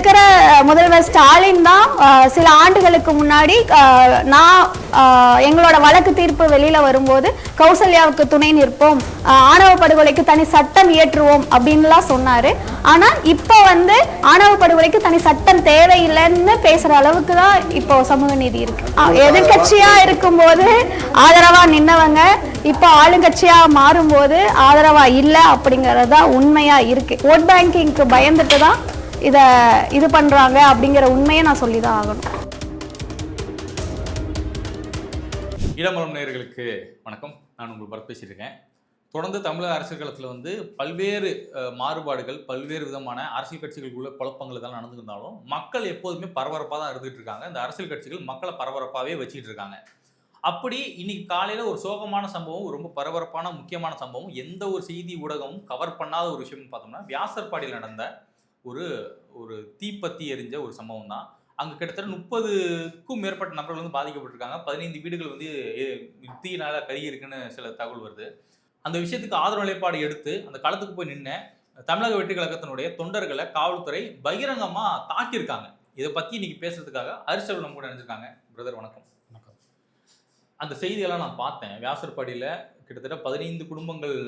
இருக்கிற முதல்வர் ஸ்டாலின் தான் சில ஆண்டுகளுக்கு முன்னாடி நான் எங்களோட வழக்கு தீர்ப்பு வெளியில வரும்போது கௌசல்யாவுக்கு துணை நிற்போம், ஆணவ படுகொலைக்கு தனி சட்டம் இயற்றுவோம் அப்படின்லாம் சொன்னாரு. ஆனா இப்போ வந்து ஆணவ படுகொலைக்கு தனி சட்டம் தேவையில்லைன்னு பேசுற அளவுக்கு தான் இப்போ சமூக நீதி இருக்கு. எதிர்கட்சியா இருக்கும்போது ஆதரவா நின்னவங்க இப்போ ஆளுங்கட்சியா மாறும்போது ஆதரவா இல்லை அப்படிங்கறதா உண்மையா இருக்கு. ஓட் பேங்கிங்க்கு பயந்துட்டு தான் இது பண்றாங்க அப்படிங்கிற உண்மையை நான் சொல்லிதான் ஆகணும். இடமலம் நேயர்களுக்கு வணக்கம். நான் உங்கள் பரத் பேசியிருக்கேன். தொடர்ந்து தமிழக அரசியல் களத்தில் வந்து பல்வேறு மாறுபாடுகள், பல்வேறு விதமான அரசியல் கட்சிகளுக்குள்ள குழப்பங்கள் இதெல்லாம் நடந்துருந்தாலும் மக்கள் எப்போதுமே பரபரப்பாக தான் இருந்துகிட்டு இருக்காங்க. இந்த அரசியல் கட்சிகள் மக்களை பரபரப்பாகவே வச்சுக்கிட்டு இருக்காங்க. அப்படி இன்னைக்கு காலையில் ஒரு சோகமான சம்பவம், ரொம்ப பரபரப்பான முக்கியமான சம்பவம், எந்த ஒரு செய்தி ஊடகமும் கவர் பண்ணாத ஒரு விஷயம்னு பார்த்தோம்னா வியாசர்பாடியில் நடந்த ஒரு தீப்பத்தி எரிஞ்ச ஒரு சம்பவம் தான். அங்கே கிட்டத்தட்ட 30க்கும் மேற்பட்ட நபர்கள் வந்து பாதிக்கப்பட்டிருக்காங்க. 15 வீடுகள் வந்து தீயினால கருகி இருக்குன்னு சில தகவல் வருது. அந்த விஷயத்துக்கு ஆதரவு நிலைப்பாடு எடுத்து அந்த களத்துக்கு போய் நின்ன தமிழக வெற்றி கழகத்தினுடைய தொண்டர்களை காவல்துறை பகிரங்கமா தாக்கியிருக்காங்க. இதை பத்தி இன்னைக்கு பேசுறதுக்காக ஹரிசல் நம்ம கூட நினைச்சிருக்காங்க. பிரதர் வணக்கம். வணக்கம். அந்த செய்தியெல்லாம் நான் பார்த்தேன். வியாசர்பாடியில் கிட்டத்தட்ட 15 குடும்பங்கள்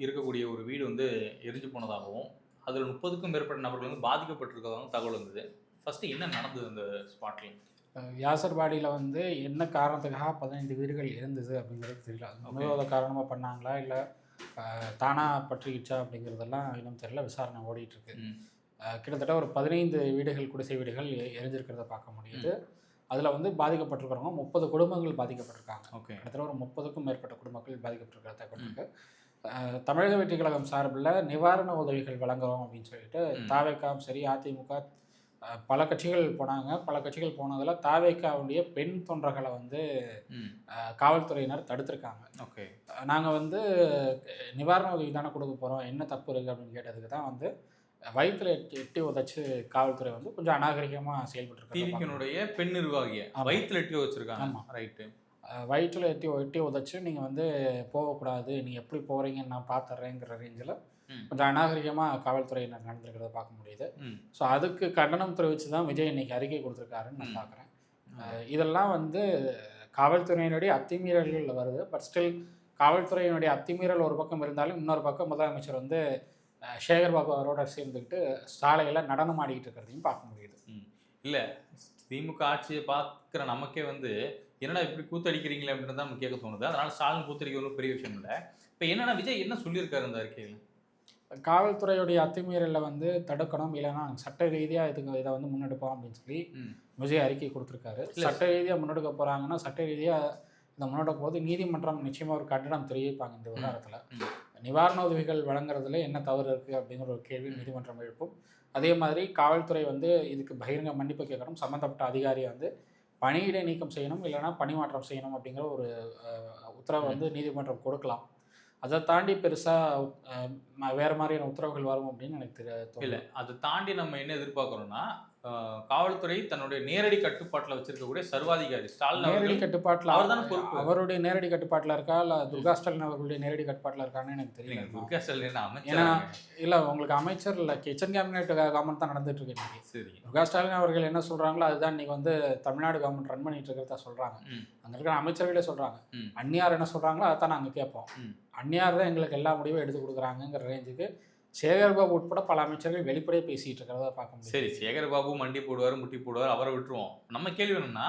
இருக்கக்கூடிய ஒரு வீடு வந்து எரிஞ்சு போனதாகவும் அதில் 30க்கும் மேற்பட்ட நபர்கள் வந்து பாதிக்கப்பட்டிருக்கிறதாகவும் தகவல் வந்தது. ஃபர்ஸ்ட் என்ன நடந்தது அந்த ஸ்பாட்ல? வியாசர்பாடியில் வந்து என்ன காரணத்துக்காக 15 வீடுகள் இருந்தது அப்படிங்கிறது தெரியல. முழுவத காரணமாக பண்ணாங்களா இல்லை தானாக பற்றிக்கிச்சா அப்படிங்கிறதெல்லாம் இன்னும் தெரியல. விசாரணை ஓடிட்டு இருக்கு. கிட்டத்தட்ட ஒரு 15 வீடுகள், குடிசை வீடுகள் எரிஞ்சிருக்கிறத பார்க்க முடியுது. அதில் வந்து பாதிக்கப்பட்டிருக்கிறவங்க 30 குடும்பங்கள் பாதிக்கப்பட்டிருக்காங்க. கிட்டத்தட்ட ஒரு 30க்கும் மேற்பட்ட குடும்பங்கள் பாதிக்கப்பட்டிருக்கிற தகவல் இருக்கு. தமிழக வெற்றி கழகம் சார்பில் நிவாரண உதவிகள் வழங்குறோம் அப்படின்னு சொல்லிட்டு தாவேக்காவும் சரி, அதிமுக பல கட்சிகள் போனாங்க. பல கட்சிகள் போனதில் தாவேக்காவுடைய பெண் தொண்டர்களை வந்து காவல்துறையினர் தடுத்திருக்காங்க. நாங்கள் வந்து நிவாரண உதவி தானே கொடுக்க போகிறோம், என்ன தப்பு இருக்குது அப்படின்னு கேட்டதுக்கு தான் வந்து வயிற்றுல எட்டி உதச்சு காவல்துறை வந்து கொஞ்சம் அநாகரிகமாக செயல்பட்டு பெண் நிர்வாகிய வயிற்றுல எட்டி வச்சிருக்காங்க. ஆமாம், ரைட்டு. வயிற்றில் எட்டி உதச்சு நீங்கள் வந்து போகக்கூடாது, நீங்கள் எப்படி போகிறீங்கன்னு நான் பார்த்துட்றேங்கிற ரேஞ்சில் கொஞ்சம் அநாகரிகமாக காவல்துறையினர் நடந்திருக்கிறத பார்க்க முடியுது. ஸோ அதுக்கு கண்டனம் தெரிவித்து தான் விஜய் இன்னைக்கு அறிக்கை கொடுத்துருக்காருன்னு நான் பார்க்குறேன். இதெல்லாம் வந்து காவல்துறையினுடைய அத்துமீறல்கள் வருது. பட் ஸ்டில் காவல்துறையினுடைய அத்துமீறல் ஒரு பக்கம் இருந்தாலும் இன்னொரு பக்கம் முதலமைச்சர் வந்து சேகர் பாபு அவரோட சேர்ந்துக்கிட்டு சாலையில் நடனம் ஆடிக்கிட்டு இருக்கிறதையும் பார்க்க முடியுது. இல்லை, திமுக ஆட்சியை பார்க்குற நமக்கே வந்து என்னடா இப்படி கூத்தடிக்கிறீங்களே அப்படின்னு தான் நம்ம கேட்க தோணுது. அதனால ஸ்டாலின் கூத்தடிக்கிறது பெரிய விஷயம் இல்லை. இப்போ என்னன்னா விஜய் என்ன சொல்லியிருக்காரு அந்த அறிக்கையில்? காவல்துறையுடைய அத்துமீறலில் வந்து தடுக்கணும், இல்லைன்னா சட்ட ரீதியாக இதை வந்து முன்னெடுப்போம் அப்படின்னு சொல்லி விஜய் அறிக்கை கொடுத்துருக்காரு. சட்ட ரீதியாக முன்னெடுக்க போகிறாங்கன்னா சட்ட ரீதியாக இதை முன்னெடுக்கும் போது நீதிமன்றம் நிச்சயமாக ஒரு கண்டனம் தெரிவிப்பாங்க. இந்த விவகாரத்தில் நிவாரண உதவிகள் வழங்குறதுல என்ன தவறு இருக்குது அப்படிங்கிற ஒரு கேள்வி நீதிமன்றம் எழுப்பும். அதே மாதிரி காவல்துறை வந்து இதுக்கு பகிரங்க மன்னிப்பு கேட்கணும், சம்மந்தப்பட்ட அதிகாரியை வந்து பணியிடை நீக்கம் செய்யணும், இல்லைனா பணிமாற்றம் செய்யணும் அப்படிங்கிற ஒரு உத்தரவை வந்து நீதிமன்றம் கொடுக்கலாம். அதை தாண்டி பெருசாக வேறு மாதிரியான உத்தரவுகள் வரும் அப்படின்னு எனக்கு தெரியல. அதை தாண்டி நம்ம என்ன எதிர்பார்க்குறோம்னா, காவல்துறை தன்னுடைய நேரடி கட்டுப்பாட்டில் வச்சிருக்கக்கூடிய சர்வாதிகாரி ஸ்டாலின் நேரடி கட்டுப்பாட்டில் அவருடைய நேரடி கட்டுப்பாட்டில் இருக்கா இல்லை துர்கா ஸ்டாலின் அவர்களுடைய நேரடி கட்டுப்பாட்டில் இருக்கான்னு எனக்கு தெரியல. துர்கா ஸ்டாலின் ஏன்னா இல்லை, உங்களுக்கு அமைச்சர் இல்லை, கிச்சன் கேபினெட் கவர்மெண்ட் தான் நடந்துட்டு இருக்கு இன்னைக்கு. சரி, துர்கா ஸ்டாலின் அவர்கள் என்ன சொல்றாங்களோ அதுதான் இன்னைக்கு வந்து தமிழ்நாடு கவர்மெண்ட் ரன் பண்ணிட்டு இருக்கிறதா சொல்றாங்க. அங்கே இருக்கிற அமைச்சர்களே சொல்றாங்க. அந்நியார் என்ன சொல்றாங்களோ அதை தான் நாங்கள் கேட்போம். அந்நியார் தான் எங்களுக்கு எல்லா முடிவும் எடுத்து கொடுக்குறாங்கிற ரேஞ்சுக்கு சேகர்பாபு உட்பட பல அமைச்சர்கள் வெளிப்படையே பேசிட்டு இருக்கிறத பார்க்க முடியும். சரி, சேகர்பாபு மண்டி போடுவார், முட்டி போடுவார், அவரை விட்டுருவோம். நம்ம கேள்வி என்னன்னா,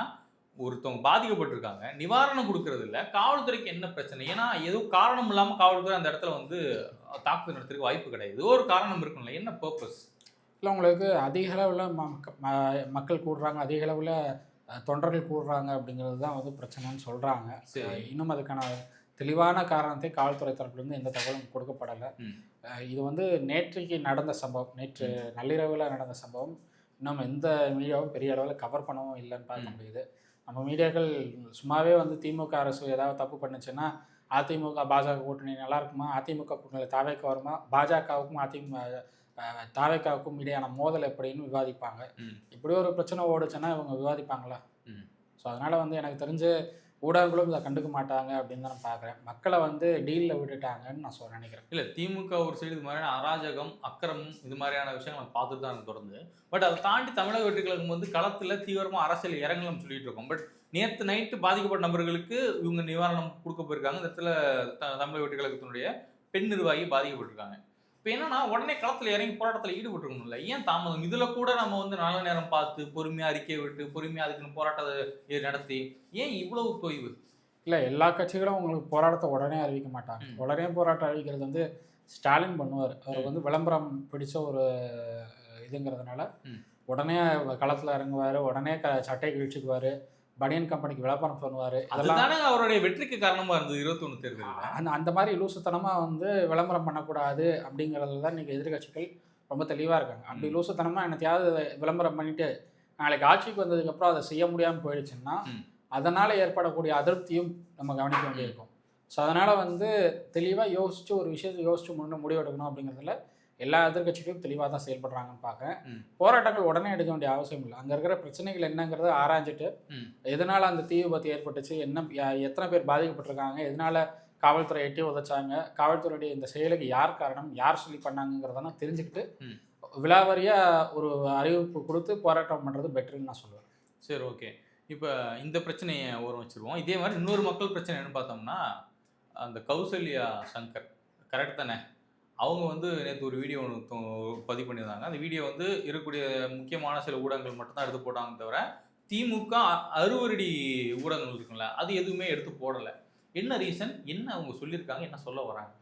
ஒருத்தவங்க பாதிக்கப்பட்டிருக்காங்க, நிவாரணம் கொடுக்கறது இல்லை, காவல்துறைக்கு என்ன பிரச்சனை? ஏன்னா எதுவும் காரணம் இல்லாமல் காவல்துறை அந்த இடத்துல வந்து தாக்குதல் நடத்துறதுக்கு வாய்ப்பு கிடையாது. ஏதோ ஒரு காரணம் இருக்கும்ல, என்ன பர்பஸ்? இல்லை, உங்களுக்கு அதிக அளவில் மக்கள் கூடுறாங்க, அதிக அளவில் தொண்டர்கள் கூடுறாங்க அப்படிங்கிறது தான் வந்து பிரச்சனைன்னு சொல்கிறாங்க. இன்னும் அதுக்கான தெளிவான காரணத்தை காவல்துறை தரப்புலேருந்து எந்த தகவலும் கொடுக்கப்படலை. இது வந்து நேற்றைக்கு நடந்த சம்பவம், நேற்று நள்ளிரவில் நடந்த சம்பவம். இன்னும் எந்த மீடியாவும் பெரிய அளவில் கவர் பண்ணவும் இல்லைன்னு பார்க்க முடியுது. நம்ம மீடியாக்கள் சும்மாவே வந்து திமுக அரசு ஏதாவது தப்பு பண்ணுச்சுன்னா அதிமுக பாஜக கூட்டணி நல்லா இருக்குமா, அதிமுக கூட்டணியில் தாவேக்கா வருமா, பாஜகவுக்கும் தாவேக்காவுக்கும் இடையான மோதல் எப்படின்னு விவாதிப்பாங்க. இப்படி ஒரு பிரச்சனை ஓடுச்சுன்னா இவங்க விவாதிப்பாங்களா? ஸோ அதனால் வந்து எனக்கு தெரிஞ்சு ஊடகங்களும் இதை கண்டுக்க மாட்டாங்க அப்படின்னு தான் நான் பார்க்குறேன். மக்களை வந்து டீலில் விட்டுட்டாங்கன்னு நான் நினைக்கிறேன். இல்லை, திமுக ஒரு சைடு இது மாதிரியான அராஜகம், அக்கிரமம் இது மாதிரியான விஷயங்கள் நம்ம பார்த்துட்டு தான் இருக்கு தொடர்ந்து. பட் அதை தாண்டி தமிழக வெற்றிக்கழகம் வந்து களத்தில் தீவிரமாக அரசியல் இறங்கணும்னு சொல்லிட்டு இருக்கோம். பட் நேற்று நைட்டு பாதிக்கப்பட்ட நபர்களுக்கு இவங்க நிவாரணம் கொடுக்க போயிருக்காங்க. இந்த இடத்துல தமிழக வெற்றிக்கழகத்தினுடைய பெண் நிர்வாகி பாதிக்கப்பட்டிருக்காங்க. இப்போ என்னன்னா உடனே களத்தில் இறங்கி போராட்டத்தில் ஈடுபட்டுருக்கணும்ல, ஏன் தாமதம்? இதில் கூட நம்ம வந்து நல்ல நேரம் பார்த்து பொறுமையாக அறிக்கை விட்டு பொறுமையாக அதுக்குன்னு போராட்டத்தை நடத்தி ஏன் இவ்வளவு தொய்வு? இல்லை, எல்லா கட்சிகளும் உங்களுக்கு போராட்டத்தை உடனே அறிவிக்க மாட்டாங்க. உடனே போராட்டம் அறிவிக்கிறது வந்து ஸ்டாலின் பண்ணுவார். அவர் வந்து விளம்பரம் பிடிச்ச ஒரு இதுங்கிறதுனால உடனே களத்தில் இறங்குவார், உடனே சட்டை கிழிச்சுக்குவார், பனியன் கம்பெனிக்கு விளம்பரம் பண்ணுவார். அதெல்லாம் அவருடைய வெற்றிக்கு காரணமாக இருந்தது 21 தேர்தல். அந்த மாதிரி லூசுத்தனமாக வந்து விளம்பரம் பண்ணக்கூடாது அப்படிங்கிறதுல தான் இன்றைக்கி எதிர்கட்சிகள் ரொம்ப தெளிவாக இருக்காங்க. அப்படி லூசுத்தனமாக என்னத்தையாவது விளம்பரம் பண்ணிட்டு நாளைக்கு ஆட்சிக்கு வந்ததுக்கப்புறம் அதை செய்ய முடியாமல் போயிடுச்சுன்னா அதனால் ஏற்படக்கூடிய அதிருப்தியும் நம்ம கவனிக்க வேண்டியிருக்கும். ஸோ அதனால் வந்து தெளிவாக யோசித்து ஒரு விஷயத்தை யோசித்து முடிவெடுக்கணும் அப்படிங்கிறதுல எல்லா எதிர்கட்சிகளும் தெளிவாக தான் செயல்படுறாங்கன்னு பார்க்குறேன். போராட்டங்கள் உடனே எடுக்க வேண்டிய அவசியம் இல்லை. அங்கே இருக்கிற பிரச்சனைகள் என்னங்கிறத ஆராய்ஞ்சிட்டு எதனால் அந்த தீ விபத்து ஏற்பட்டுச்சு, எத்தனை பேர் பாதிக்கப்பட்டிருக்காங்க, எதனால் காவல்துறை எட்டி உதைச்சாங்க, காவல்துறையுடைய இந்த செயலுக்கு யார் காரணம், யார் சொல்லி பண்ணாங்கிறதெல்லாம் தெரிஞ்சுக்கிட்டு விலாவரியாக ஒரு அறிவிப்பு கொடுத்து போராட்டம் பண்ணுறது பெட்டர்ன்னு நான் சொல்லுவேன். சரி, ஓகே. இப்போ இந்த பிரச்சனையை ஓரம் வச்சுருவோம். இதே மாதிரி இன்னொரு மக்கள் பிரச்சனை என்னன்னு பார்த்தோம்னா, அந்த கௌசல்யா சங்கர், கரெக்ட் தானே? அவங்க வந்து நேற்று ஒரு வீடியோ ஒன்று பதிவு பண்ணியிருந்தாங்க. அந்த வீடியோ வந்து இருக்கக்கூடிய முக்கியமான சில ஊடகங்கள் மட்டும்தான் எடுத்து போட்டாங்க தவிர திமுக அறுவரடி ஊடகங்கள் இருக்குங்களா அது எதுவுமே எடுத்து போடலை. என்ன ரீசன், என்ன அவங்க சொல்லியிருக்காங்க, என்ன சொல்ல வராங்க?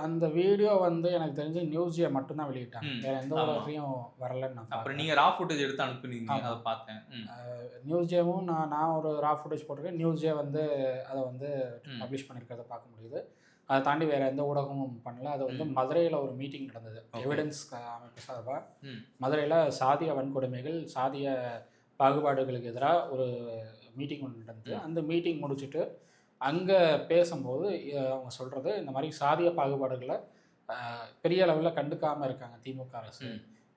அந்த வீடியோ வந்து எனக்கு தெரிஞ்சு நியூஸ்ஜே மட்டும்தான் வெளியிட்டாங்க, வேற எந்த ஊடகத்தையும் வரலன்னு. அப்புறம் நீங்கள் ரா ஃபுட்டேஜ் எடுத்து அனுப்புனீங்க, அதை பார்த்தேன். நியூஸ்ஜேவும் நான் ஒரு ரா ஃபுட்டேஜ் போட்டிருக்கேன். நியூஸ்ஜே வந்து அதை வந்து பப்ளிஷ் பண்ணியிருக்கிறத பார்க்க முடியுது. அதை தாண்டி வேறு எந்த ஊடகமும் பண்ணல. அது வந்து மதுரையில் ஒரு மீட்டிங் நடந்தது, எவிடன்ஸ் அமைப்பு சார்பாக. மதுரையில் சாதிய வன்கொடுமைகள், சாதிய பாகுபாடுகளுக்கு எதிராக ஒரு மீட்டிங் ஒன்று நடந்தது. அந்த மீட்டிங் முடிச்சுட்டு அங்கே பேசும்போது அவங்க சொல்கிறது, இந்த மாதிரி சாதிய பாகுபாடுகளை பெரிய அளவில் கண்டுக்காமல் இருக்காங்க திமுக அரசு.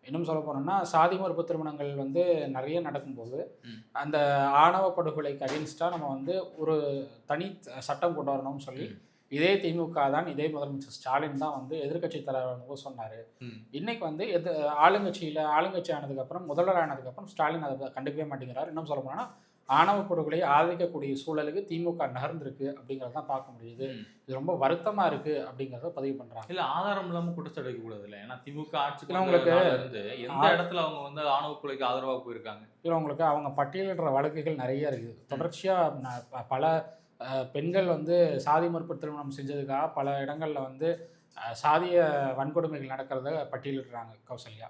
இன்னும் சொல்ல போனோம்னா சாதி மறுப்பு திருமணங்கள் வந்து நிறைய நடக்கும்போது அந்த ஆணவ படுகொலைக்கு அகென்ஸ்டாக நம்ம வந்து ஒரு தனி சட்டம் கொண்டு வரணும்னு சொல்லி இதே திமுக தான், இதே முதலமைச்சர் ஸ்டாலின் தான் வந்து எதிர்கட்சி தலைவர் சொன்னார். இன்னைக்கு வந்து ஆளுங்கட்சி ஆனதுக்கப்புறம், முதல்வர் ஆனதுக்கப்புறம் ஸ்டாலின் அதை கண்டுக்கவே மாட்டேங்கிறார். இன்னும் சொல்ல போனோம்னா ஆணவ படுகொலையை ஆதரிக்கக்கூடிய சூழலுக்கு திமுக நகர்ந்திருக்கு அப்படிங்கிறத தான் பார்க்க முடியுது. இது ரொம்ப வருத்தமாக இருக்குது அப்படிங்கிறத பதிவு பண்ணுறாங்க. இல்லை, ஆதாரம் இல்லாமல் குற்றச்சாட்டு வைக்கக்கூடாது இல்லை. ஏன்னா திமுக ஆட்சிக்கு உங்களுக்கு எந்த இடத்துல அவங்க வந்து ஆணவ கொலைக்கு ஆதரவாக போயிருக்காங்க? இல்லை, உங்களுக்கு அவங்க பட்டியலிடுற வழக்குகள் நிறைய இருக்குது. தொடர்ச்சியாக பல பெண்கள் வந்து சாதி மறுப்பு திருமணம் செஞ்சதுக்காக பல இடங்களில் வந்து சாதிய வன்கொடுமைகள் நடக்கிறத பட்டியலிடுறாங்க கௌசல்யா.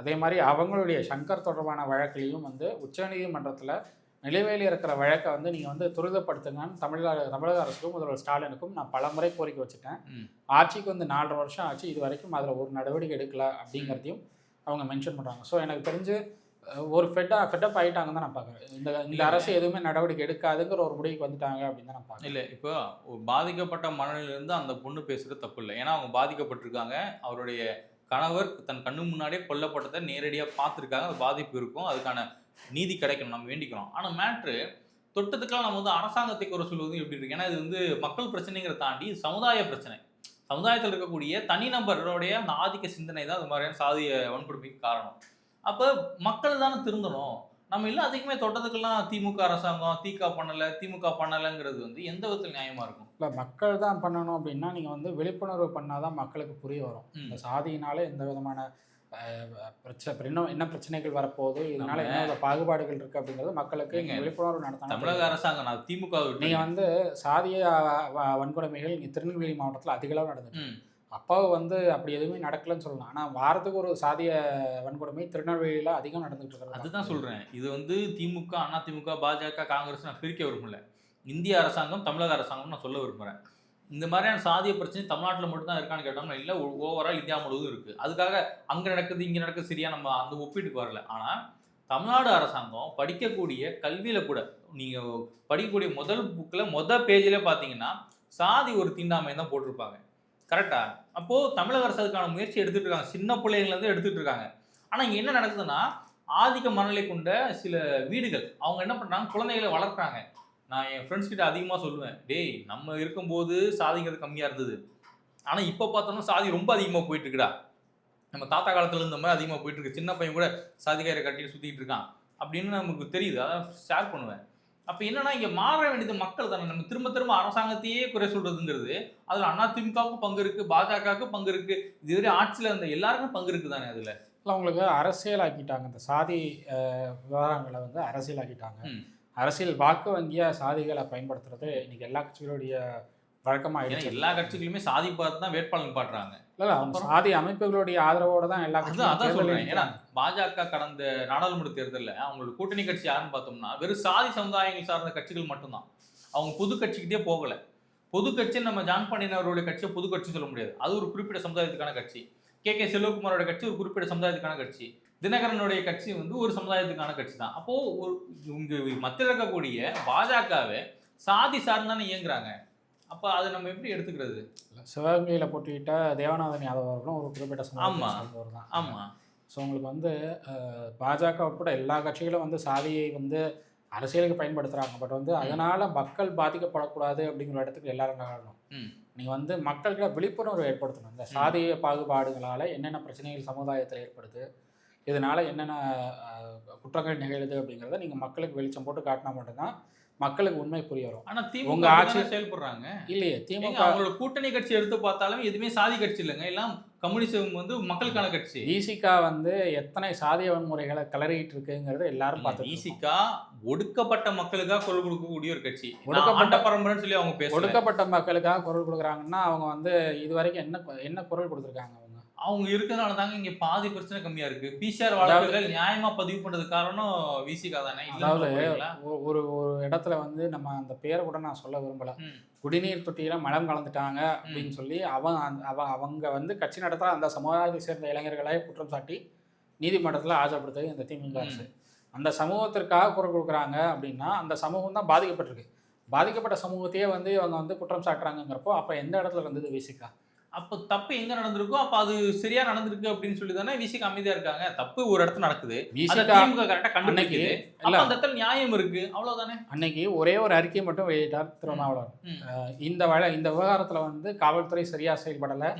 அதே மாதிரி அவங்களுடைய சங்கர் தொடர்பான வழக்கிலையும் வந்து உச்சநீதிமன்றத்தில் நிலுவையில் இருக்கிற வழக்கை வந்து நீங்கள் வந்து துரிதப்படுத்துங்கன்னு தமிழக அரசுக்கும் முதல்வர் ஸ்டாலினுக்கும் நான் பல முறை கோரிக்கை வச்சுட்டேன். ஆட்சிக்கு வந்து 4.5 வருஷம் ஆச்சு, இது வரைக்கும் அதில் ஒரு நடவடிக்கை எடுக்கல அப்படிங்கிறதையும் அவங்க மென்ஷன் பண்ணுறாங்க. ஸோ எனக்கு தெரிஞ்சு ஒரு ஃபெட்டப் ஆகிட்டாங்க தான் நான் பார்க்குறேன். இந்த அரசு எதுவுமே நடவடிக்கை எடுக்காதுங்கிற ஒரு முடிவுக்கு வந்துட்டாங்க அப்படின்னு தான் நான் பார்க்குறேன். இல்லை, இப்போ பாதிக்கப்பட்ட மனநிலையிலேருந்து அந்த பொண்ணு பேசுகிறது தப்பு இல்லை. ஏன்னா அவங்க பாதிக்கப்பட்டிருக்காங்க, அவருடைய கணவர் தன் கண்ணு முன்னாடியே கொல்லப்பட்டதை நேரடியாக பார்த்துருக்காங்க. அது பாதிப்பு இருக்கும், அதுக்கான நீதி கிடைக்கணும், நம்ம வேண்டிக்கிறோம். ஆனால் மேட்ரு தொட்டத்துக்கெல்லாம் நம்ம வந்து அரசாங்கத்தை குறை சொல்வது எப்படி இருக்கு? ஏன்னா இது வந்து மக்கள் பிரச்சனைங்கிற தாண்டி சமுதாய பிரச்சனை. சமுதாயத்தில் இருக்கக்கூடிய தனிநபருடைய அந்த ஆதிக்க சிந்தனை தான் அது மாதிரியான சாதிய வன்கொடுமைக்கு காரணம். அப்போ மக்கள் தானே திருந்தணும். நம்ம இல்லை அதிகமே தொட்டத்துக்கெல்லாம் திமுக அரசாங்கம் திமுக பண்ணலைங்கிறது வந்து எந்த விதத்தில் நியாயமாக இருக்கும்? இல்லை, மக்கள் தான் பண்ணணும் அப்படின்னா நீங்கள் வந்து விழிப்புணர்வு பண்ணால் தான் மக்களுக்கு புரிய வரும். இந்த சாதியினால எந்த விதமான என்ன பிரச்சனைகள் வரப்போகுது, இதனால என்ன பாகுபாடுகள் இருக்கு அப்படிங்கிறது மக்களுக்கு விழிப்புணர்வு நடத்தணும். தமிழக அரசாங்கம் திமுக நீங்கள் வந்து சாதிய வன்கொடுமைகள் இங்கே திருநெல்வேலி மாவட்டத்தில் அதிக அளவு நடந்துட்டு, அப்பாவு வந்து அப்படி எதுவுமே நடக்கலன்னு சொல்லலாம். ஆனால் வாரத்துக்கு ஒரு சாதிய வன்கொடுமை திருநெல்வேலியில் அதிகம் நடந்துகிட்டு இருக்கிறது. அதுதான் சொல்கிறேன். இது வந்து திமுக, அதிமுக, பாஜக, காங்கிரஸ் நான் பிரிக்க விரும்பல. இந்திய அரசாங்கம், தமிழக அரசாங்கம் நான் சொல்ல விரும்புகிறேன். இந்த மாதிரியான சாதிய பிரச்சனை தமிழ்நாட்டில் மட்டும்தான் இருக்கான்னு கேட்டோம்னா இல்லை, ஓவரால் இந்தியா முழுவதும் இருக்குது. அதுக்காக அங்கே நடக்குது இங்கே நடக்குது சரியா நம்ம அந்த ஒப்பீட்டுக்கு வரல. ஆனால் தமிழ்நாடு அரசாங்கம் படிக்கக்கூடிய கல்வியில் கூட நீங்கள் படிக்கக்கூடிய முதல் புக்கில் பேஜில் பார்த்தீங்கன்னா சாதி ஒரு தீண்டாமை தான் போட்டிருப்பாங்க. கரெக்டா? அப்போது தமிழக அரசு அதுக்கான முயற்சி எடுத்துகிட்டு இருக்காங்க, சின்ன பிள்ளைங்கள்லேருந்து எடுத்துகிட்டு இருக்காங்க. ஆனால் இங்கே என்ன நடக்குதுன்னா ஆதிக்க மனநிலை கொண்ட சில வீடுகள் அவங்க என்ன பண்ணுறாங்க, குழந்தைகளை வளர்க்குறாங்க. நான் என் ஃப்ரெண்ட்ஸ் கிட்ட அதிகமாக சொல்லுவேன், டேய் நம்ம இருக்கும்போது சாதிங்கிறது கம்மியாக இருந்தது, ஆனால் இப்போ பார்த்தோம்னா சாதி ரொம்ப அதிகமாக போயிட்டு இருக்குடா. நம்ம தாத்தா காலத்துல இருந்த மாதிரி அதிகமாக போயிட்டு இருக்கு. சின்ன பையன் கூட சாதி கயிறை கட்டிட்டு சுற்றிட்டு இருக்கான் அப்படின்னு நமக்கு தெரியுது. அதான் ஷேர் பண்ணுவேன். அப்போ என்னன்னா இங்கே மாற வேண்டியது மக்கள் தானே. நம்ம திரும்ப திரும்ப அரசாங்கத்தையே குறை சொல்றதுங்கிறது, அதில் அதிமுகவுக்கும் பங்கு இருக்கு, பாஜகவுக்கும் பங்கு இருக்கு, இதுவரை ஆட்சியில் இருந்த எல்லாருக்கும் பங்கு இருக்கு தானே. அதில் இல்லை உங்களுக்கு அரசியலாக்கிட்டாங்க, இந்த சாதி விவகாரங்களை வந்து அரசியலாக்கிட்டாங்க. அரசியல் வாக்கு வங்கியாக சாதிகளை பயன்படுத்துறது இன்னைக்கு எல்லா கட்சிகளுடைய வழக்கமாக எல்லா கட்சிகளுமே சாதி பார்த்து தான் வேட்பாளர் பாட்டுறாங்க. இல்லை அவங்க சாதி அமைப்புகளுடைய ஆதரவோட தான் எல்லா அதான் சொல்றேன். ஏன்னா பாஜக கடந்த நாடாளுமன்ற தேர்தலில் அவங்களோட கூட்டணி கட்சி யாருன்னு பார்த்தோம்னா வெறும் சாதி சமுதாயங்கள் சார்ந்த கட்சிகள் மட்டும்தான். அவங்க பொது கட்சிக்கிட்டே போகல. பொது கட்சி நம்ம ஜான் பாண்டியன் அவருடைய கட்சியை பொது கட்சி சொல்ல முடியாது. அது ஒரு குறிப்பிட்ட சமுதாயத்துக்கான கட்சி. கே செல்வகுமாரோட கட்சி ஒரு குறிப்பிட்ட சமுதாயத்துக்கான கட்சி. தினகரனுடைய கட்சி வந்து ஒரு சமுதாயத்துக்கான கட்சி தான். அப்போ இங்க மத்தியில் இருக்கக்கூடிய பாஜகவை சாதி சார்ந்தானே இயங்குறாங்க. அப்போ அதை நம்ம எப்படி எடுத்துக்கிறது? சிவகங்கையில் போட்டிக்கிட்ட தேவநாதன் யாதவ் அவர்களும் ஒரு குறிப்பிட்ட சமுதாயத்தவர் தான். ஆமாம். ஸோ உங்களுக்கு வந்து பாஜக உட்பட எல்லா கட்சிகளும் வந்து சாதியை வந்து அரசியலுக்கு பயன்படுத்துகிறாங்க. பட் வந்து அதனால் மக்கள் பாதிக்கப்படக்கூடாது அப்படிங்கிற இடத்துக்கு எல்லாரும் காரணம். நீங்கள் வந்து மக்கள்கிட்ட விழிப்புணர்வு ஏற்படுத்தணும். இந்த சாதிய பாகுபாடுகளால் என்னென்ன பிரச்சனைகள் சமுதாயத்தில் ஏற்படுது, இதனால் என்னென்ன குற்றங்கள் நிகழுது அப்படிங்கிறத நீங்கள் மக்களுக்கு வெளிச்சம் போட்டு காட்டினா மட்டும்தான் மக்களுக்கு உண்மை புரிய வரும். ஆனா உங்க ஆட்சி செயல்படுறாங்க இல்லையே. திமுக அவங்களோட கூட்டணி கட்சி எடுத்து பார்த்தாலும் எதுவுமே சாதி கட்சி இல்லைங்க, எல்லாம் கம்யூனிசம் வந்து மக்களுக்கான கட்சி. விசிகா வந்து எத்தனை சாதிய வன்முறைகளை கிளறிட்டு இருக்குங்கிறது எல்லாரும் பார்த்து. விசிகா ஒடுக்கப்பட்ட மக்களுக்காக குரல் கொடுக்கக்கூடிய ஒரு கட்சி. ஒடுக்கப்பட்ட பரம்பரைன்னு சொல்லி அவங்க பேசுறாங்க. ஒடுக்கப்பட்ட மக்களுக்காக குரல் கொடுக்குறாங்கன்னா அவங்க வந்து இது வரைக்கும் என்ன குரல் கொடுத்துருக்காங்க? அவங்க இருக்கிறதுனால தாங்க இங்க பாதி பிரச்சனை கம்மியா இருக்கு. பிசிஆர் வழக்குகள் நியாயமா பதிவு பண்றது காரணம் விசிகா தானே. அதாவது ஒரு இடத்துல வந்து நம்ம அந்த பேரை கூட நான் சொல்ல விரும்பல, குடிநீர் தொட்டியில மலம் கலந்துட்டாங்க அப்படின்னு சொல்லி அவங்க வந்து கட்சி நடத்துற அந்த சமுதாயத்தை சேர்ந்த இளைஞர்களை குற்றம் சாட்டி நீதிமன்றத்தில் ஆஜர்படுத்துறது இந்த திமுக அரசு. அந்த சமூகத்திற்காக குரல் கொடுக்குறாங்க அப்படின்னா அந்த சமூகம் தான் பாதிக்கப்பட்டிருக்கு. பாதிக்கப்பட்ட சமூகத்தையே வந்து இவங்க வந்து குற்றம் சாட்டுறாங்கிறப்போ அப்போ எந்த இடத்துல இருந்தது விசிகா? அப்போ தப்பு எங்க நடந்திருக்கோ அப்போ அது சரியா நடந்திருக்கு அப்படின்னு சொல்லி தானே விசிகா அமைதியா இருக்காங்க. தப்பு ஒரு இடத்துல நடக்குது, திமுக கரெக்டா கண்டுபிடிக்குது, அந்த இடத்துல நியாயம் இருக்கு, அவ்வளவுதானே. அன்னைக்கு ஒரே ஒரு அறிக்கை மட்டும் வெளியிட்டார் திருமாவளவன். இந்த விவகாரத்துல வந்து காவல்துறை சரியா செயல்படல,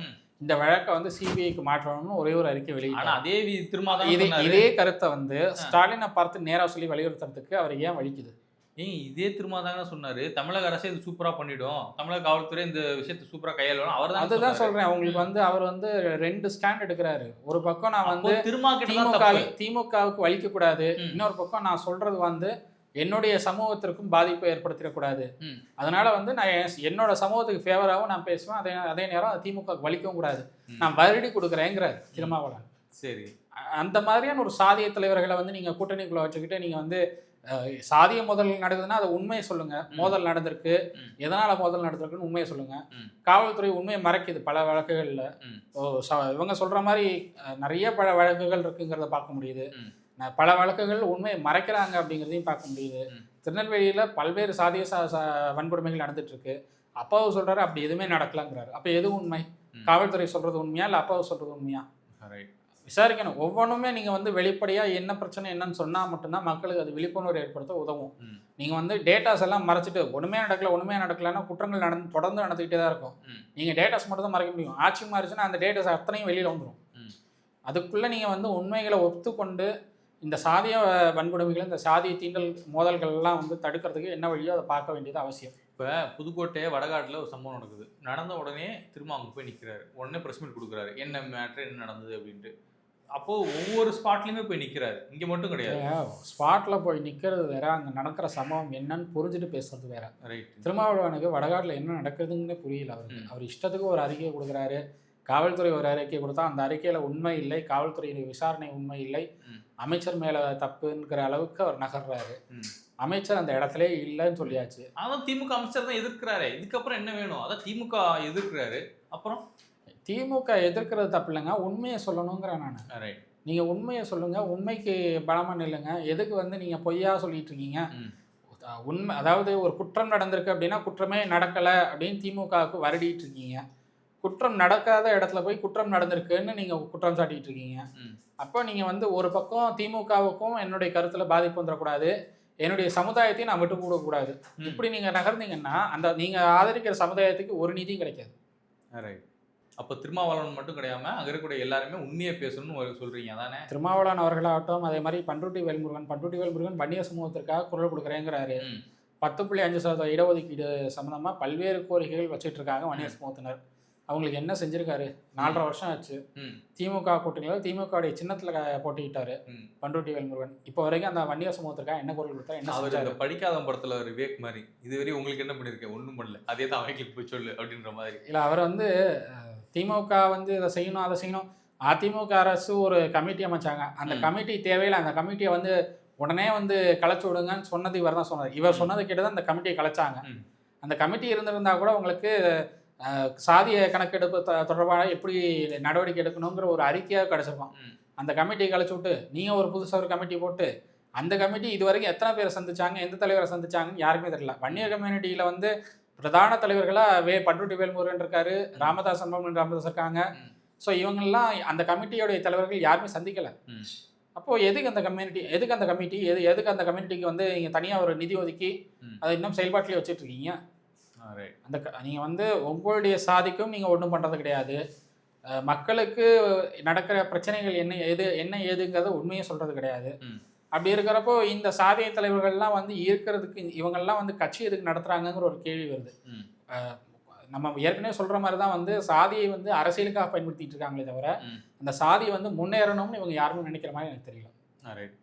இந்த வழக்கை வந்து சிபிஐக்கு மாற்றணும்னு ஒரே ஒரு அறிக்கை வெளியிட்டார். அதே திரும்ப இதே கருத்தை வந்து ஸ்டாலினை பார்த்து நேரா சொல்லி வலியுறுத்துறதுக்கு அவர் ஏன் வலிக்குது? இதே திருமாதாங்க சொன்னாரு, தமிழக அரசே இது சூப்பரா பண்ணிடும், தமிழக காவல்துறை இந்த விஷயத்தை சூப்பரா கையாளணும். அவர் தான் அதுதான் சொல்றேன். அவங்களுக்கு வந்து அவர் வந்து 2 ஸ்டாண்ட் எடுக்கிறாரு. ஒரு பக்கம் நான் வந்து திமுகவுக்கு வலிக்க கூடாது, இன்னொரு பக்கம் நான் சொல்றது வந்து என்னுடைய சமூகத்திற்கும் பாதிப்பை ஏற்படுத்திடக்கூடாது. அதனால வந்து நான் என்னோட சமூகத்துக்கு ஃபேவராகவும் நான் பேசுவேன், அதே நேரம் திமுக வலிக்கவும் கூடாது, நான் வருடி கொடுக்குறேங்கிறார் திருமாவளவன். சரி, அந்த மாதிரியான ஒரு சாதிய தலைவர்களை வந்து நீங்க கூட்டணிக்குள்ள வச்சுக்கிட்டு நீங்க வந்து சாதிய மோதல் நடக்குதுன்னா அதை உண்மையை சொல்லுங்க, மோதல் நடந்திருக்கு, எதனால மோதல் நடந்திருக்குன்னு உண்மையை சொல்லுங்க. காவல்துறை உண்மையை மறைக்குது பல வழக்குகள்ல. இவங்க சொல்ற மாதிரி நிறைய பல வழக்குகள் இருக்குங்கிறத பார்க்க முடியுது. பல வழக்குகள் உண்மையை மறைக்கிறாங்க அப்படிங்கிறதையும் பார்க்க முடியுது. திருநெல்வேலியில பல்வேறு சாதிய வன்கொடுமைகள் நடந்துட்டு இருக்கு. அப்பாவு சொல்றாரு அப்படி எதுவுமே நடக்கலாங்கிறாரு. அப்ப எது உண்மை? காவல்துறை சொல்றது உண்மையா இல்ல அப்பாவு சொல்றது உண்மையா? விசாரிக்கணும். ஒவ்வொன்றுமே நீங்கள் வந்து வெளிப்படையாக என்ன பிரச்சனை என்னன்னு சொன்னால் மட்டும்தான் மக்களுக்கு அது விழிப்புணர்வு ஏற்படுத்த உதவும். நீங்கள் வந்து டேட்டாஸ் எல்லாம் மறைச்சிட்டு ஒன்றுமே நடக்கலைன்னா குற்றங்கள் தொடர்ந்து நடந்துக்கிட்டே தான் இருக்கும். நீங்கள் டேட்டாஸ் மட்டும் தான் மறைக்க முடியும். ஆட்சி மாறிச்சுன்னா அந்த டேட்டாஸ் அத்தனையும் வெளியில் வந்துடும். அதுக்குள்ளே நீங்கள் வந்து உண்மைகளை ஒத்துக்கொண்டு இந்த சாதிய வன்கொடுமைகள், இந்த சாதிய தீண்டல் மோதல்கள் எல்லாம் வந்து தடுக்கிறதுக்கு என்ன வழியோ அதை பார்க்க வேண்டியது அவசியம். இப்போ புதுக்கோட்டை வடகாட்டில் ஒரு சம்பவம் நடக்குது. நடந்த உடனே திரும்ப அங்கே போய் நிற்கிறாரு, உடனே ப்ரெஸ் மீட் கொடுக்குறாரு, என்ன மேட்ரு என்ன நடந்தது அப்படின்ட்டு. அப்போது ஒவ்வொரு ஸ்பாட்லையுமே போய் நிற்கிறாரு, இங்கே மட்டும் கிடையாது. ஸ்பாட்டில் போய் நிற்கிறது வேற, அங்கே நடக்கிற சம்பவம் என்னன்னு புரிஞ்சுட்டு பேசுறது வேற. ரைட். திருமாவளவனுக்கு வடகாட்டில் என்ன நடக்குதுன்னு புரியல அவருக்கு. அவர் இஷ்டத்துக்கு ஒரு அறிக்கையை கொடுக்குறாரு. காவல்துறை ஒரு அறிக்கை கொடுத்தா அந்த அறிக்கையில் உண்மை இல்லை, காவல்துறையினுடைய விசாரணை உண்மை இல்லை, அமைச்சர் மேலே தப்புங்கிற அளவுக்கு அவர் நகர்றாரு. அமைச்சர் அந்த இடத்துல இல்லைன்னு சொல்லியாச்சு. அதான் திமுக அமைச்சர் தான் எதிர்க்கிறாரு. இதுக்கப்புறம் என்ன வேணும்? அதான் திமுக எதிர்க்கிறாரு. அப்புறம் திமுக எதிர்க்கிறது தப்பு இல்லைங்க, உண்மையை சொல்லணுங்கிறேன் நான். நீங்கள் உண்மையை சொல்லுங்கள், உண்மைக்கு பலமாக நில்லுங்க. எதுக்கு வந்து நீங்கள் பொய்யா சொல்லிட்டு இருக்கீங்க? உண்மை, அதாவது ஒரு குற்றம் நடந்திருக்கு அப்படின்னா குற்றமே நடக்கலை அப்படின்னு திமுகவுக்கு வருடிட்டு இருக்கீங்க. குற்றம் நடக்காத இடத்துல போய் குற்றம் நடந்திருக்குன்னு நீங்கள் குற்றம் சாட்டிகிட்டு இருக்கீங்க. அப்போ நீங்கள் வந்து ஒரு பக்கம் திமுகவுக்கும் என்னுடைய கருத்தில் பாதிப்பு வந்துடக்கூடாது, என்னுடைய சமுதாயத்தையும் நான் விட்டு கொடுக்கக்கூடாது. இப்படி நீங்கள் நகர்ந்தீங்கன்னா அந்த நீங்கள் ஆதரிக்கிற சமுதாயத்துக்கு ஒரு நீதியும் கிடைக்காது. ரைட். அப்போ திருமாவளவன் மட்டும் கிடையாம அங்கே இருக்கக்கூடிய எல்லாருமே உண்மையை பேசணும்னு சொல்றீங்க தானே? திருமாவளவன் அவர்களாகட்டும், அதே மாதிரி பண்ருட்டி வேல்முருகன் வன்னிய சமூகத்திற்காக குரல் கொடுக்குறேங்கிறாரு. 10.5% இடஒதுக்கீடு சம்மந்தமாக பல்வேறு கோரிக்கைகள் வச்சுட்டு இருக்காங்க வன்னிய சமூகத்தினர். அவங்களுக்கு என்ன செஞ்சிருக்காரு? 4.5 வருஷம் ஆச்சு. திமுக கூட்டணியில் திமுகவுடைய சின்னத்தில் போட்டிக்கிட்டாரு பண்ருட்டி வேல்முருகன். இப்போ வரைக்கும் அந்த வன்னிய சமூகத்திற்காக என்ன குரல் கொடுத்தா என்ன அவர் படிக்காத படத்தில் ஒரு விவேக் மாதிரி இதுவரை உங்களுக்கு என்ன பண்ணியிருக்கேன்? ஒன்றும் பண்ணல, அதே தான் அவங்களுக்கு போய் சொல்லு அப்படின்ற மாதிரி. இல்லை, அவர் திமுக இதை செய்யணும் அதை செய்யணும். அதிமுக அரசு ஒரு கமிட்டி அமைச்சாங்க. அந்த கமிட்டி தேவையில்லை. அந்த கமிட்டியை உடனே கலைச்சு விடுங்கன்னு சொன்னது இவர் தான் சொன்னார். இவர் சொன்னது கேட்டுதான் அந்த கமிட்டியை கலைச்சாங்க. அந்த கமிட்டி இருந்திருந்தா கூட உங்களுக்கு சாதிய கணக்கெடுப்பு தொடர்பாக எப்படி நடவடிக்கை எடுக்கணுங்கிற ஒரு அறிக்கையாக கிடச்சிருக்கும். அந்த கமிட்டியை கழிச்சு விட்டு நீங்கள் ஒரு புதுசாக ஒரு கமிட்டி போட்டு அந்த கமிட்டி இது வரைக்கும் எத்தனை பேரை சந்திச்சாங்க, எந்த தலைவரை சந்திச்சாங்கன்னு யாருக்குமே தெரியல. வன்னியர் கம்யூனிட்டியில் பிரதான தலைவர்களாக பண்ருட்டி வேல்முருகன் இருக்காரு, ராமதாஸ் ராமதாஸ் இருக்காங்க. ஸோ இவங்கெல்லாம் அந்த கமிட்டியோடைய தலைவர்கள் யாருமே சந்திக்கலை. அப்போது எதுக்கு அந்த கமிட்டி எதுக்கு அந்த கம்யூனிட்டிக்கு நீங்கள் தனியாக ஒரு நிதி ஒதுக்கி அதை இன்னும் செயல்பாட்டிலே வச்சுட்டு இருக்கீங்க? அந்த நீங்கள் உங்களுடைய சாதிக்கும் நீங்கள் ஒன்றும் பண்ணுறது கிடையாது. மக்களுக்கு நடக்கிற பிரச்சனைகள் என்ன ஏதுங்கிறத உண்மையை சொல்கிறது கிடையாது. அப்படி இருக்கிறப்போ இந்த சாதிய தலைவர்கள்லாம் இருக்கிறதுக்கு இவங்கெல்லாம் கட்சி எதுக்கு நடத்துகிறாங்கங்கிற ஒரு கேள்வி வருது. நம்ம ஏற்கனவே சொல்கிற மாதிரி தான் சாதியை அரசியலுக்காக பயன்படுத்திட்டு இருக்காங்களே தவிர அந்த சாதியை முன்னேறணும்னு இவங்க யாருமே நினைக்கிற மாதிரி எனக்கு தெரியல. ரைட்.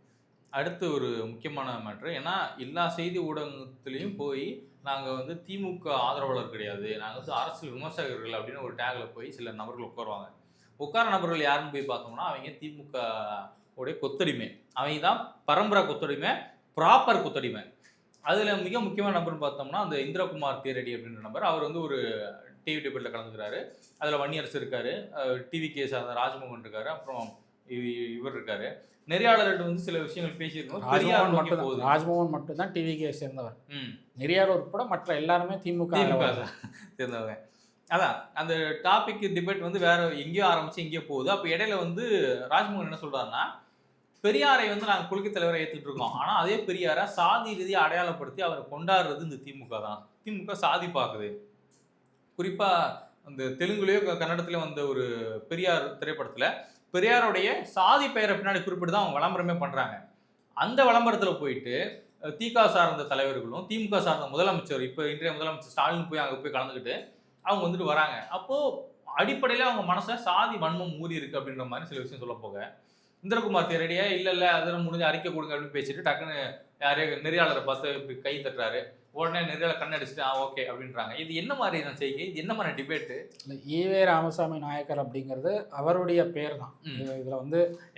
அடுத்து ஒரு முக்கியமான மேட்ரு, ஏன்னா எல்லா செய்தி ஊடகத்துலேயும் போய் நாங்கள் திமுக ஆதரவாளர் கிடையாது, நாங்கள் அரசியல் விமர்சகர்கள் அப்படின்னு ஒரு டேக்கில் போய் சில நபர்கள் உட்காருவாங்க. உட்கார நபர்கள் யாருன்னு போய் பார்த்தோம்னா அவங்க திமுக உடைய கொத்தடிமை, அவங்க தான் பரம்பரை கொத்தடிமை, ப்ராப்பர் கொத்தடிமை. அதில் மிக முக்கியமான நபர்னு பார்த்தோம்னா அந்த இந்திரகுமார் தேரடி அப்படின்ற நபர். அவர் ஒரு டிவி டிபேட்டில் கலந்துக்கிறாரு. அதில் வன்னியரசு இருக்காரு, டிவி கே சார்ந்த ராஜ்மோகன் இருக்காரு, அப்புறம் இவர் இருக்காரு. நெறியாளர்கள் சில விஷயங்கள் பேசியிருக்கோம். ராஜ்மோகன் மட்டும் தான் டிவி கே சேர்ந்தவர். நெறியாளர் உட்பட மற்ற எல்லாருமே திமுக சேர்ந்தவங்க. அதான் அந்த டாபிக் டிபேட் வேற எங்கேயோ ஆரம்பிச்சு எங்கேயோ போகுது. அப்போ இடையில ராஜ்மோகன் என்ன சொல்றாருன்னா, பெரியாரை நாங்கள் கொள்கை தலைவரை ஏற்றுட்டு இருக்கோம், ஆனால் அதே பெரியாரை சாதி ரீதியாக அடையாளப்படுத்தி அவரை கொண்டாடுறது இந்த திமுக தான். திமுக சாதி பார்க்குது. குறிப்பாக அந்த தெலுங்குலேயோ கன்னடத்துலேயோ ஒரு பெரியார் திரைப்படத்தில் பெரியாருடைய சாதி பெயரை பின்னாடி குறிப்பிட்டு தான் அவங்க விளம்பரமே பண்ணுறாங்க. அந்த விளம்பரத்தில் போயிட்டு திக சார்ந்த தலைவர்களும் திமுக சார்ந்த முதலமைச்சர், இப்போ இன்றைய முதலமைச்சர் ஸ்டாலின் போய் அங்கே போய் கலந்துக்கிட்டு அவங்க வராங்க. அப்போது அடிப்படையில் அவங்க மனசில் சாதி வன்மம் ஊறி இருக்குது அப்படின்ற மாதிரி சில விஷயம் சொல்ல போக, இந்திரகுமார் தேரடியா இல்லை அதெல்லாம் முடிஞ்ச அறிக்கை கொடுங்க அப்படின்னு பேசிட்டு டக்குன்னு யாரையோ நெறியாளரை பார்த்து இப்படி கை தட்டுறாரு. உடனே நெறியாளர் கண்ணடிச்சுட்டு ஓகே அப்படின்றாங்க. இது என்ன மாதிரி நான் செய்கை, இது என்ன மாதிரி டிபேட்டு? ஈவே ராமசாமி நாயக்கர் அப்படிங்கிறது அவருடைய பேர் தான். இதில்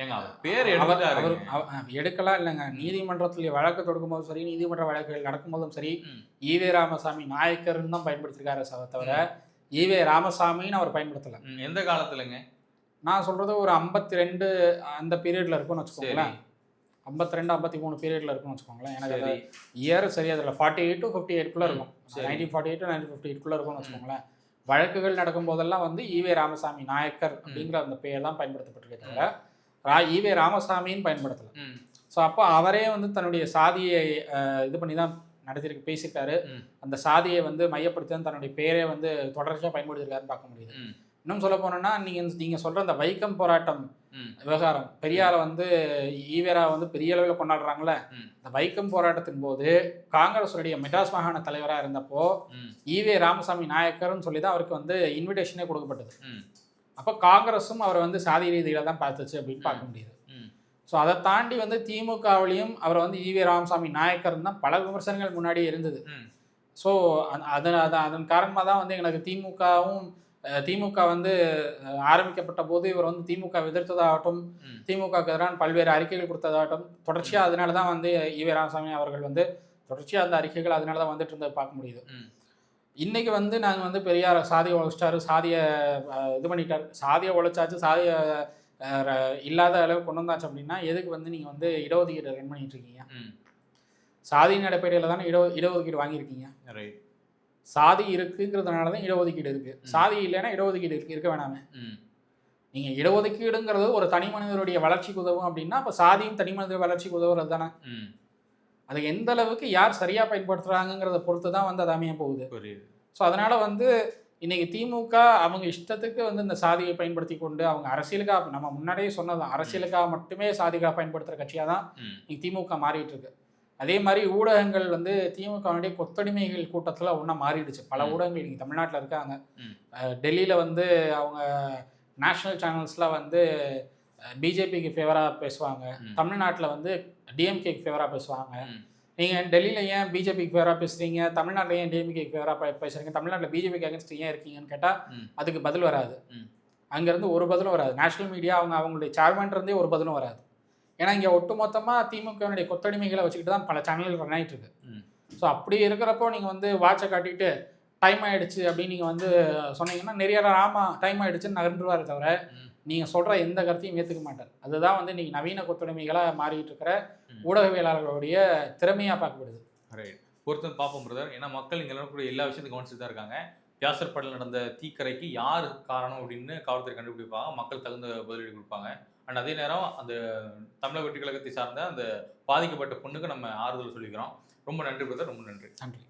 எங்க அவர் பேர் எடுக்கலாம் இல்லைங்க. நீதிமன்றத்தில் வழக்கு தொடுக்கும் போதும் சரி, நீதிமன்ற வழக்குகள் நடக்கும்போதும் சரி, ஈவே ராமசாமி நாயக்கர்னு தான் பயன்படுத்திருக்காரு தவிர ஈவே ராமசாமின்னு அவர் பயன்படுத்தலை. எந்த காலத்துலங்க? நான் சொல்கிறது ஒரு 52 அந்த பீரியடில் இருக்கும்னு வச்சுக்கோங்களேன். 52 53 பீரியடில் இருக்கும்னு வச்சுக்கோங்களேன். எனக்கு இயர் சரியா தெரியல. 48 to 58 இருக்கும். 1948 to 1958 இருக்கும்னு வச்சுக்கோங்களேன். வழக்குகள் நடக்கும் போதெல்லாம் ஈவே ராமசாமி நாயக்கர் அப்படிங்கிற அந்த பெயர் தான் பயன்படுத்தப்பட்டிருக்கே தவிர ஈவே ராமசாமின்னு பயன்படுத்தலை. ஸோ அப்போ அவரே தன்னுடைய சாதியை இது பண்ணி தான் பேசியிருக்காரு. அந்த சாதியை மையப்படுத்தி தான் தன்னுடைய பேரே தொடர்ச்சியாக பயன்படுத்தியிருக்காருன்னு பார்க்க முடியுது. இன்னும் சொல்ல போனோம்னா நீங்கள் சொல்கிற அந்த வைக்கம் போராட்டம் விவகாரம், பெரியாரை ஈவேரா பெரிய அளவில் கொண்டாடுறாங்களே, இந்த வைக்கம் போராட்டத்தின் போது காங்கிரஸுடைய மெட்ராஸ் மாகாண தலைவராக இருந்தப்போ ஈவே ராமசாமி நாயக்கர்னு சொல்லி தான் அவருக்கு இன்விடேஷனே கொடுக்கப்பட்டது. அப்போ காங்கிரஸும் அவரை சாதி ரீதியில் தான் பார்த்துச்சு அப்படின்னு பார்க்க முடியுது. ஸோ அதை தாண்டி திமுகவிலையும் அவரை ஈவே ராமசாமி நாயக்கர் தான் பல விமர்சனங்கள் முன்னாடியே இருந்தது. ஸோ அதன் காரணமாக தான் எனக்கு திமுக ஆரம்பிக்கப்பட்ட போது இவர் திமுக எதிர்த்ததாகட்டும், திமுகவுக்கு எதிரான பல்வேறு அறிக்கைகள் கொடுத்ததாகட்டும் தொடர்ச்சியாக அதனால தான் ஈவே ராமசாமி அவர்கள் தொடர்ச்சியாக அந்த அறிக்கைகள் அதனால தான் வந்துட்டு இருந்ததை பார்க்க முடியுது. இன்னைக்கு நாங்கள் பெரியார் சாதியை உழைச்சிட்டாரு, சாதியை இது பண்ணிட்டார், சாதியை உழைச்சாச்சு, சாதியை இல்லாத அளவு கொண்டு வந்தாச்சு அப்படின்னா எதுக்கு நீங்கள் இடஒதுக்கீடு ரன் பண்ணிட்டு இருக்கீங்க? சாதியின் அடிப்படையில் தானே இடஒதுக்கீடு வாங்கியிருக்கீங்க. சாதி இருக்குங்கிறதுனால தான் இடஒதுக்கீடு இருக்கு. சாதி இல்லைன்னா இடஒதுக்கீடு இருக்க வேணாமே. நீங்கள் இடஒதுக்கீடுங்கிறது ஒரு தனி மனிதனுடைய வளர்ச்சிக்கு உதவும் அப்படின்னா அப்போ சாதியும் தனி மனித வளர்ச்சிக்கு உதவுறது தானே. அதை எந்த அளவுக்கு யார் சரியாக பயன்படுத்துகிறாங்கிறத பொறுத்து தான் வந்து அது அமைய போகுது. புரியுது. ஸோ அதனால் வந்து இன்னைக்கு திமுக அவங்க இஷ்டத்துக்கு வந்து இந்த சாதியை பயன்படுத்தி கொண்டு அவங்க அரசியலுக்காக, நம்ம முன்னாடியே சொன்னதான், அரசியலுக்காக மட்டுமே சாதிக்காக பயன்படுத்துகிற கட்சியாக தான் இன்னைக்கு திமுக மாறிட்டு இருக்கு. அதே மாதிரி ஊடகங்கள் வந்து திமுகவுடைய கொத்தடிமைகள் கூட்டத்தில் ஒன்றா மாறிடுச்சு. பல ஊடகங்கள் இன்னைக்கு தமிழ்நாட்டில் இருக்காங்க. டெல்லியில் வந்து அவங்க நேஷ்னல் சேனல்ஸில் வந்து பிஜேபிக்கு ஃபேவராக பேசுவாங்க, தமிழ்நாட்டில் வந்து டிஎம்கேக்கு ஃபேவராக பேசுவாங்க. நீங்கள் டெல்லியில் ஏன் பிஜேபிக்கு ஃபேவராக பேசுகிறீங்க, தமிழ்நாட்டில் ஏன் டிஎம்கேக்கு ஃபேவராக பேசுகிறீங்க, தமிழ்நாட்டில் பிஜேபிக்கு அகேன்ஸ்ட் ஏன் இருக்கீங்கன்னு கேட்டால் அதுக்கு பதில் வராது. அங்கேருந்து ஒரு பதிலும் வராது. நேஷனல் மீடியா அவங்களுடைய சேர்மன்லேருந்தே ஒரு பதிலும் வராது. ஏன்னா இங்கே ஒட்டுமொத்தமாக திமுகவுடைய கொத்தடிமைகளை வச்சுக்கிட்டு தான் பல சேனல்கள் ரன் ஆகிட்டு இருக்கு. ஸோ அப்படி இருக்கிறப்போ நீங்கள் வந்து வாட்சை காட்டிட்டு டைம் ஆகிடுச்சு அப்படின்னு நீங்கள் வந்து சொன்னீங்கன்னா நிறைய ஆமாம் டைம் ஆகிடுச்சுன்னு நகர்ந்துருவாரே தவிர நீங்கள் சொல்கிற எந்த கருத்தையும் ஏற்றுக்க மாட்டார். அதுதான் வந்து இன்றைக்கி நவீன கொத்தடிமைகளாக மாறிட்டு இருக்கிற ஊடகவியலாளர்களுடைய திறமையாக பார்க்கப்படுது. ரைட், பொறுத்து பார்ப்போம் பிரதர். ஏன்னா மக்கள் இங்கே நடக்கக்கூடிய எல்லா விஷயத்தையும் கவனிச்சுட்டு தான் இருக்காங்க. வியாசர்பாடியில் நடந்த தீக்கரைக்கு யார் காரணம் அப்படின்னு காவல்துறை கண்டுபிடிப்பாங்க, மக்கள் தகுந்த பதிலடி கொடுப்பாங்க. அண்ட் அதே நேரம் அந்த தமிழக வெற்றி கழகத்தை சார்ந்த அந்த பாதிக்கப்பட்ட பொண்ணுக்கு நம்ம ஆறுதல் சொல்லிக்கிறோம். ரொம்ப நன்றி பிரதர், ரொம்ப நன்றி. நன்றி.